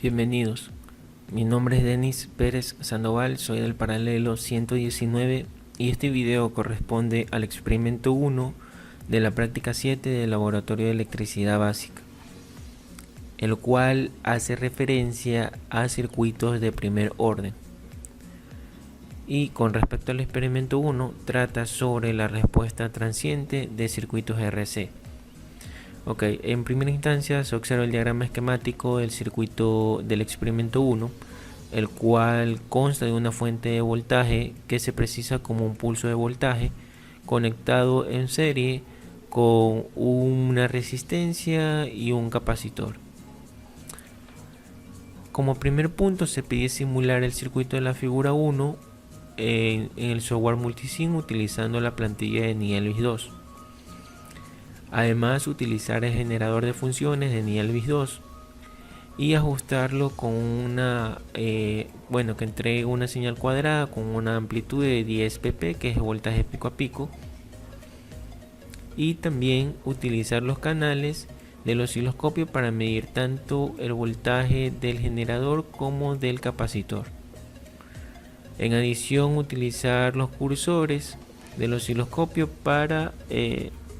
Bienvenidos, mi nombre es Denis Pérez Sandoval, soy del paralelo 119 y este video corresponde al experimento 1 de la práctica 7 del laboratorio de electricidad básica, el cual hace referencia a circuitos de primer orden. Y con respecto al experimento 1, trata sobre la respuesta transiente de circuitos RC. En primera instancia se observa el diagrama esquemático del circuito del experimento 1, el cual consta de una fuente de voltaje que se precisa como un pulso de voltaje conectado en serie con una resistencia y un capacitor. Como primer punto se pide simular el circuito de la figura 1 en el software Multisim utilizando la plantilla de Nielvis 2. Además, utilizar el generador de funciones de Nielvis 2 y ajustarlo con una que entregue una señal cuadrada con una amplitud de 10 pp, que es voltaje pico a pico, y también utilizar los canales del osciloscopio para medir tanto el voltaje del generador como del capacitor. En adición, utilizar los cursores del osciloscopio para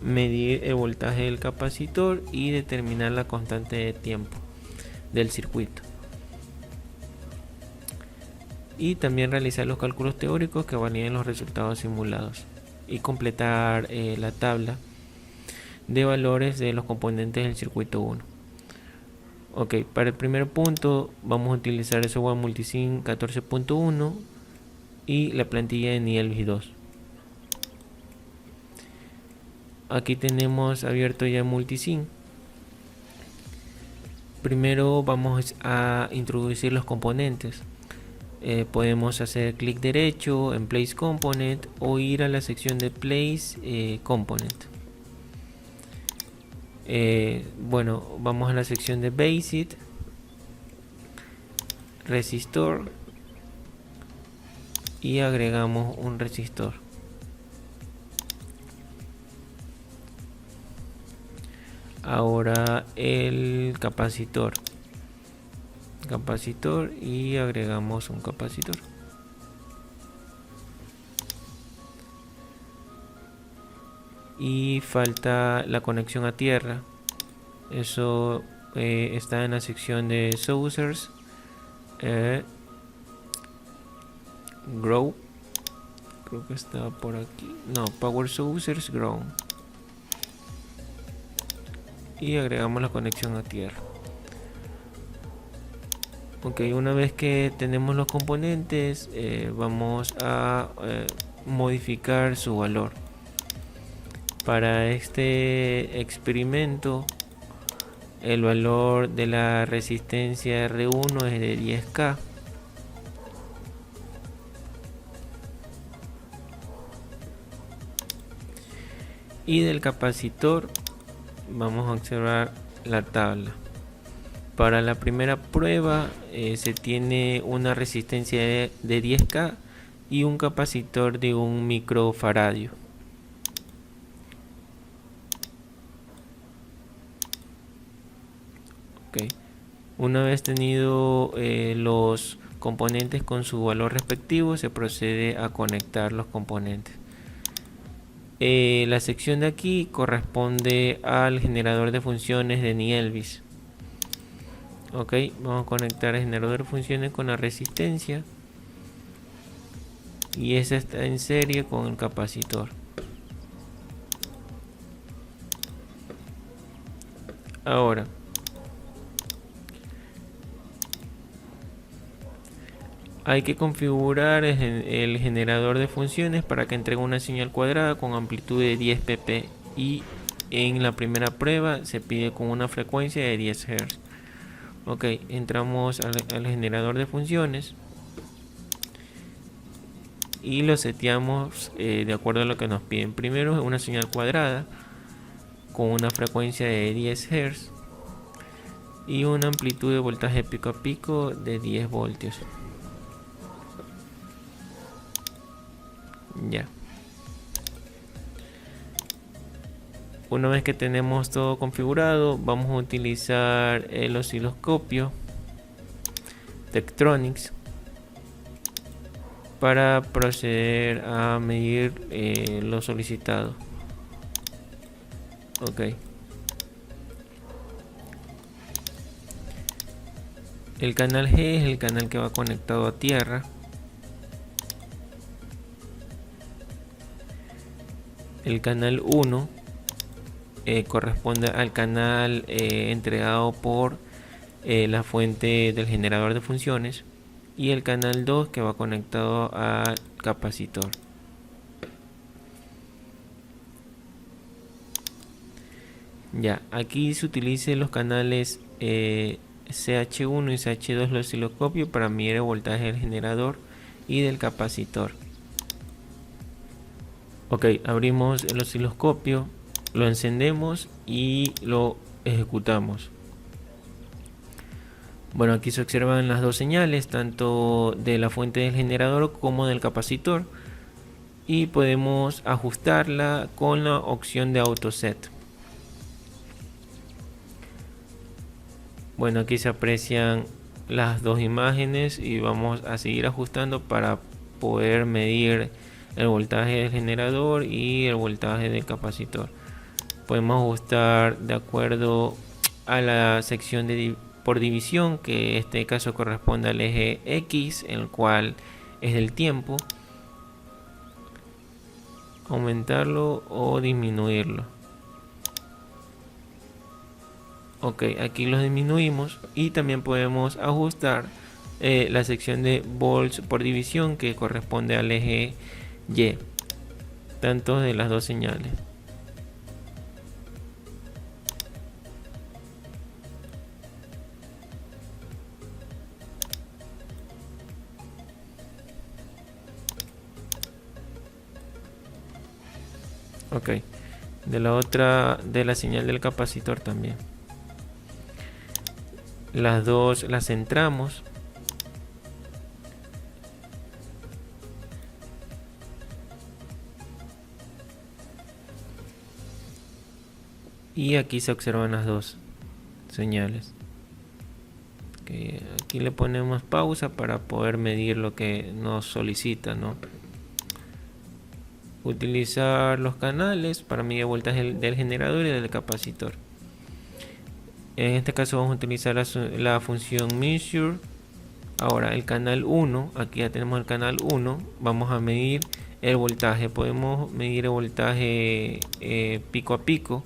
medir el voltaje del capacitor y determinar la constante de tiempo del circuito, y también realizar los cálculos teóricos que validen los resultados simulados y completar la tabla de valores de los componentes del circuito 1. Para el primer punto vamos a utilizar el software Multisim 14.1 y la plantilla de Nielvis 2. Aquí tenemos abierto ya Multisim. Primero vamos a introducir los componentes. Podemos hacer clic derecho en Place Component o ir a la sección de Place Component. Vamos a la sección de Basic, Resistor, y agregamos un resistor. Ahora el capacitor y agregamos un capacitor. Y falta la conexión a tierra. Eso está en la sección de Sources, Grow, creo que está por aquí, no, Power Sources Ground, y agregamos la conexión a tierra. Una vez que tenemos los componentes, vamos a modificar su valor. Para este experimento, el valor de la resistencia R1 es de 10K. Y del capacitor vamos a observar la tabla. Para la primera prueba se tiene una resistencia de 10K y un capacitor de 1 microfaradio. Una vez tenido los componentes con su valor respectivo, se procede a conectar los componentes. La sección de aquí corresponde al generador de funciones de Nielvis. Vamos a conectar el generador de funciones con la resistencia, y esa está en serie con el capacitor. Ahora hay que configurar el generador de funciones para que entregue una señal cuadrada con amplitud de 10 pp, y en la primera prueba se pide con una frecuencia de 10 Hz. Entramos al generador de funciones y lo seteamos de acuerdo a lo que nos piden. Primero una señal cuadrada con una frecuencia de 10 Hz y una amplitud de voltaje pico a pico de 10 voltios. Una vez que tenemos todo configurado, vamos a utilizar el osciloscopio Tektronix para proceder a medir lo solicitado. Ok. El canal G es el canal que va conectado a tierra. El canal 1 corresponde al canal entregado por la fuente del generador de funciones, y el canal 2 que va conectado al capacitor. Ya, aquí se utilizan los canales CH1 y CH2 del osciloscopio para medir el voltaje del generador y del capacitor. Ok, abrimos el osciloscopio, lo encendemos y lo ejecutamos. Bueno, aquí se observan las dos señales, tanto de la fuente del generador como del capacitor, y podemos ajustarla con la opción de AutoSet. Bueno, aquí se aprecian las dos imágenes y vamos a seguir ajustando para poder medir el voltaje del generador y el voltaje del capacitor. Podemos ajustar de acuerdo a la sección por división, que en este caso corresponde al eje X, el cual es el tiempo. Aumentarlo o disminuirlo. Ok, aquí los disminuimos, y también podemos ajustar la sección de volts por división, que corresponde al eje Y, tanto de las dos señales. Ok, de la otra, de la señal del capacitor también. Las dos las centramos. Y aquí se observan las dos señales. Okay, aquí le ponemos pausa para poder medir lo que nos solicita, ¿no? Utilizar los canales para medir el voltaje del generador y del capacitor. En este caso vamos a utilizar la función measure. Ahora el canal 1, aquí ya tenemos el canal 1, vamos a medir el voltaje. Podemos medir el voltaje pico a pico,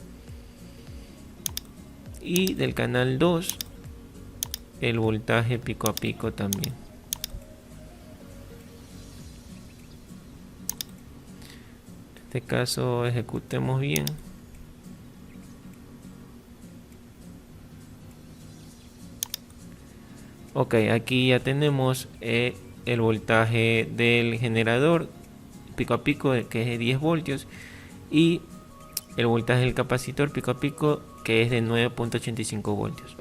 y del canal 2 el voltaje pico a pico también. En este caso ejecutemos bien. Ok, aquí ya tenemos el voltaje del generador pico a pico, que es de 10 voltios, y el voltaje del capacitor pico a pico, que es de 9.85 voltios.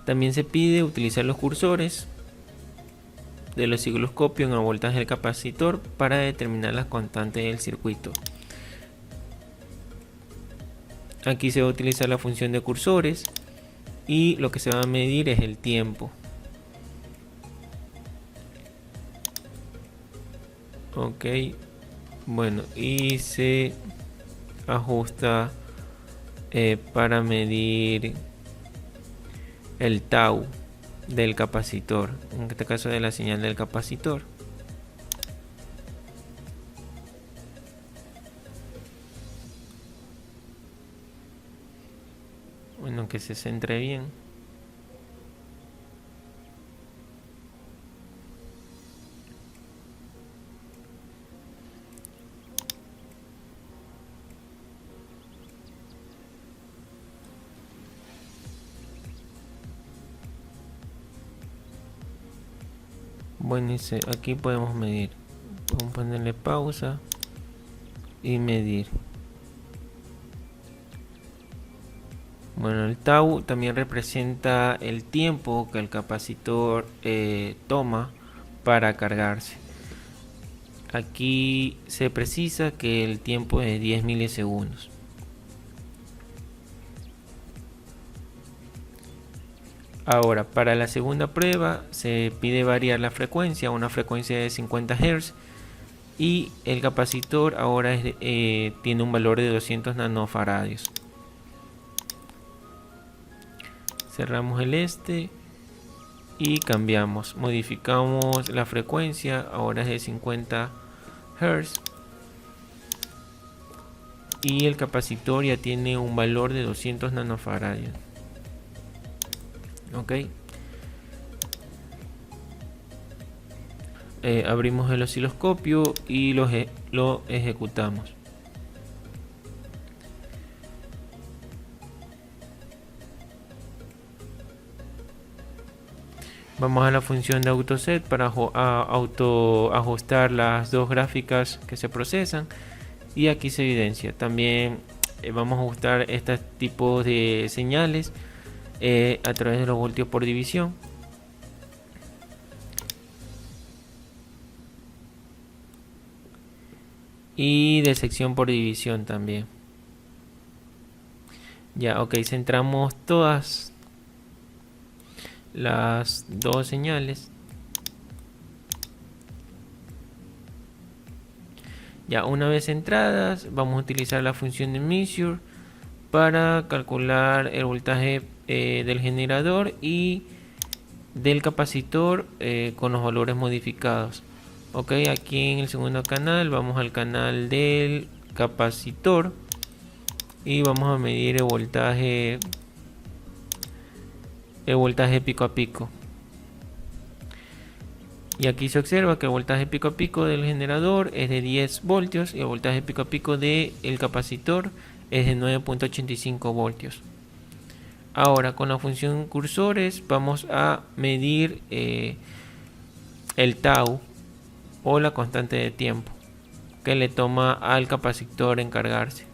También se pide utilizar los cursores del osciloscopio en el voltaje del capacitor para determinar las constantes del circuito. Aquí se va a utilizar la función de cursores, y lo que se va a medir es el tiempo. Ok, bueno, y se ajusta para medir el tau del capacitor, en este caso de la señal del capacitor. Bueno, que se centre bien. Bueno, aquí podemos medir. Podemos ponerle pausa y medir. Bueno, el tau también representa el tiempo que el capacitor toma para cargarse. Aquí se precisa que el tiempo es de 10 milisegundos. Ahora, para la segunda prueba se pide variar la frecuencia a una frecuencia de 50 Hz y el capacitor ahora tiene un valor de 200 nanofaradios. Cerramos el y cambiamos, modificamos la frecuencia, ahora es de 50 Hz y el capacitor ya tiene un valor de 200 nanofaradios. Ok, abrimos el osciloscopio y lo ejecutamos. Vamos a la función de AutoSet para auto ajustar las dos gráficas que se procesan y aquí se evidencia. También vamos a ajustar este tipo de señales a través de los voltios por división. Y de sección por división también. Ya, ok, centramos todas las dos señales. Ya, una vez centradas, vamos a utilizar la función de measure para calcular el voltaje del generador y del capacitor con los valores modificados. Ok, aquí en el segundo canal vamos al canal del capacitor y vamos a medir el voltaje pico a pico. Y aquí se observa que el voltaje pico a pico del generador es de 10 voltios y el voltaje pico a pico del capacitor es de 9.85 voltios. Ahora con la función cursores vamos a medir el tau o la constante de tiempo que le toma al capacitor encargarse.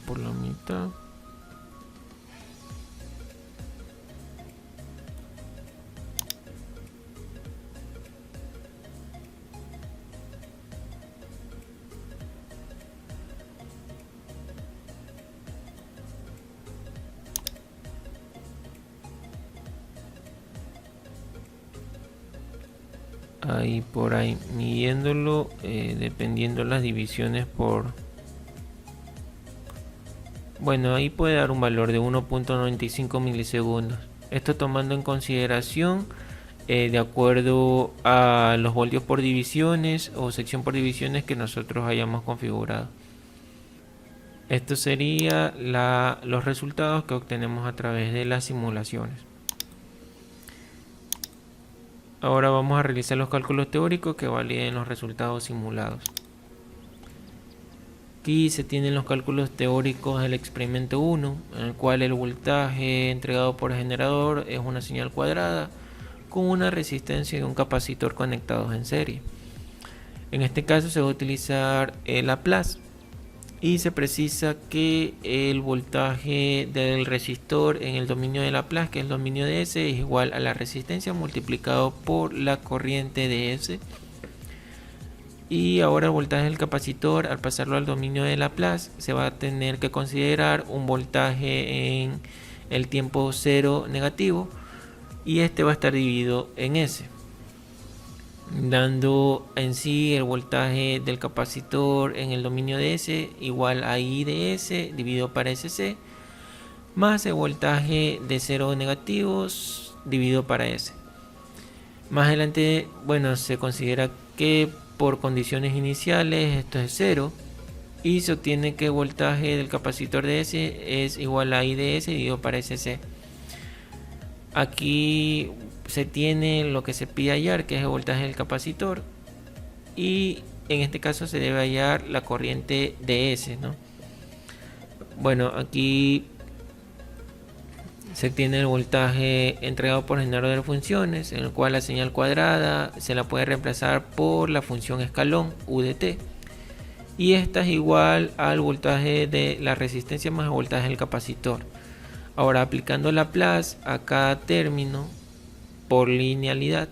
Por la mitad. Ahí por ahí midiéndolo dependiendo las divisiones por, bueno, ahí puede dar un valor de 1.95 milisegundos, esto tomando en consideración de acuerdo a los voltios por divisiones o sección por divisiones que nosotros hayamos configurado. Esto sería los resultados que obtenemos a través de las simulaciones. Ahora vamos a realizar los cálculos teóricos que validen los resultados simulados. Aquí se tienen los cálculos teóricos del experimento 1, en el cual el voltaje entregado por el generador es una señal cuadrada con una resistencia y un capacitor conectados en serie. En este caso se va a utilizar el Laplace y se precisa que el voltaje del resistor en el dominio de Laplace, que es el dominio de S, es igual a la resistencia multiplicado por la corriente de S. Y ahora el voltaje del capacitor, al pasarlo al dominio de Laplace, se va a tener que considerar un voltaje en el tiempo 0 negativo y este va a estar dividido en S, dando en sí el voltaje del capacitor en el dominio de S igual a I de S dividido para SC más el voltaje de 0 negativos dividido para S. Más adelante, bueno, se considera que por condiciones iniciales esto es 0 y se obtiene que el voltaje del capacitor de S es igual a I de S dividido para SC. Aquí se tiene lo que se pide hallar, que es el voltaje del capacitor, y en este caso se debe hallar la corriente de S, ¿no? Bueno, aquí se tiene el voltaje entregado por el generador de funciones, en el cual la señal cuadrada se la puede reemplazar por la función escalón U de t, y esta es igual al voltaje de la resistencia más el voltaje del capacitor. Ahora, aplicando Laplace a cada término por linealidad,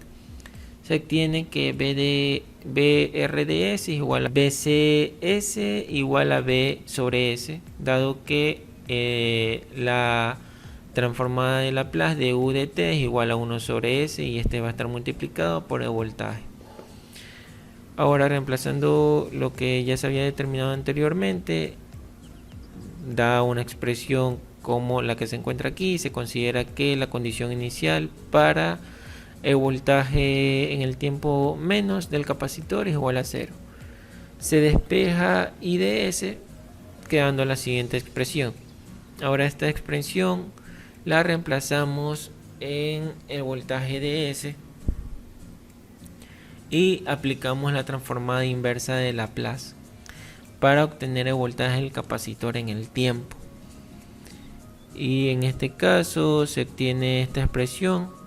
se obtiene que BRDS es igual a BCS igual a B sobre S, dado que la transformada de Laplace de U de T es igual a 1 sobre S y este va a estar multiplicado por el voltaje. Ahora, reemplazando lo que ya se había determinado anteriormente, da una expresión como la que se encuentra aquí. Se considera que la condición inicial para el voltaje en el tiempo menos del capacitor es igual a 0. Se despeja I de S quedando la siguiente expresión. Ahora esta expresión la reemplazamos en el voltaje de S y aplicamos la transformada inversa de Laplace para obtener el voltaje del capacitor en el tiempo. Y en este caso se obtiene esta expresión,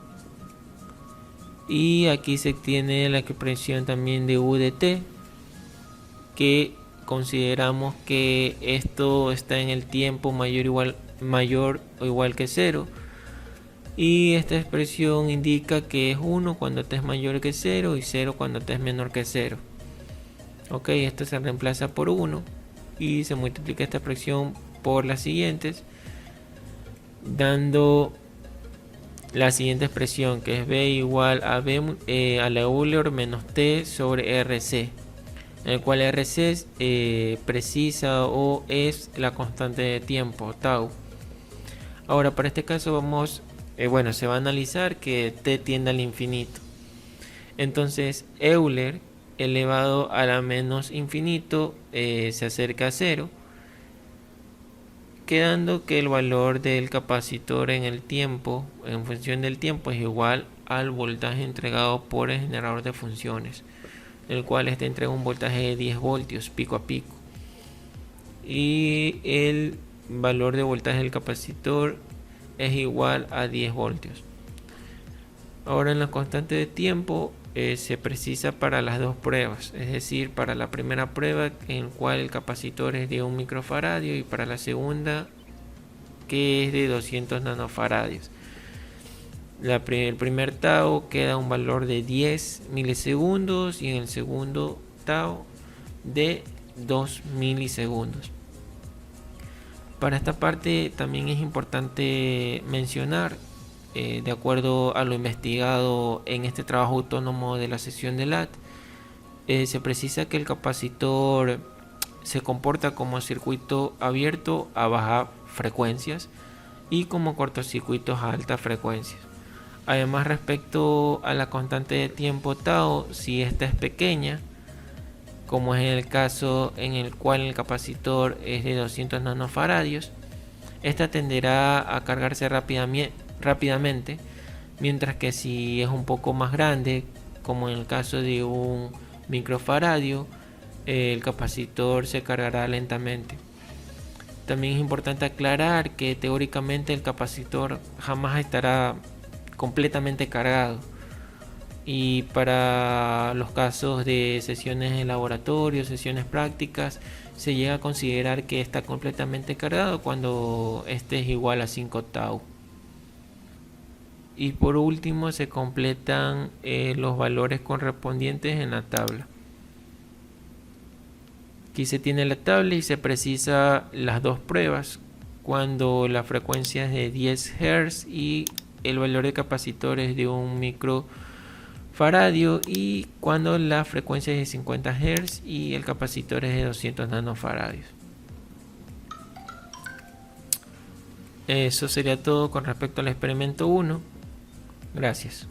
y aquí se obtiene la expresión también de U de T, que consideramos que esto está en el tiempo mayor o igual que 0. Y esta expresión indica que es 1 cuando t es mayor que 0 y 0 cuando t es menor que 0. Ok, esto se reemplaza por 1 y se multiplica esta expresión por las siguientes, dando la siguiente expresión, que es B igual a B a la Euler menos T sobre RC, en el cual RC precisa o es la constante de tiempo, tau. Ahora, para este caso se va a analizar que T tiende al infinito. Entonces Euler elevado a la menos infinito se acerca a 0, quedando que el valor del capacitor en el tiempo, en función del tiempo, es igual al voltaje entregado por el generador de funciones, el cual entrega un voltaje de 10 voltios pico a pico, y el valor de voltaje del capacitor es igual a 10 voltios. Ahora, en la constante de tiempo se precisa para las dos pruebas, es decir, para la primera prueba en la cual el capacitor es de 1 microfaradio y para la segunda que es de 200 nanofaradios. El primer tau queda un valor de 10 milisegundos y en el segundo tau de 2 milisegundos. Para esta parte también es importante mencionar, de acuerdo a lo investigado en este trabajo autónomo de la sesión de LAT, se precisa que el capacitor se comporta como circuito abierto a bajas frecuencias y como cortocircuitos a altas frecuencias. Además, respecto a la constante de tiempo tau, si esta es pequeña, como es el caso en el cual el capacitor es de 200 nanofaradios, esta tenderá a cargarse rápidamente, mientras que si es un poco más grande, como en el caso de 1 microfaradio, el capacitor se cargará lentamente. También es importante aclarar que teóricamente el capacitor jamás estará completamente cargado, y para los casos de sesiones de laboratorio, sesiones prácticas, se llega a considerar que está completamente cargado cuando este es igual a 5 tau. Y por último se completan los valores correspondientes en la tabla. Aquí se tiene la tabla y se precisa las dos pruebas, cuando la frecuencia es de 10 Hz y el valor de capacitor es de 1 microfaradio, y cuando la frecuencia es de 50 Hz y el capacitor es de 200 nanofaradios. Eso sería todo con respecto al experimento 1. Gracias.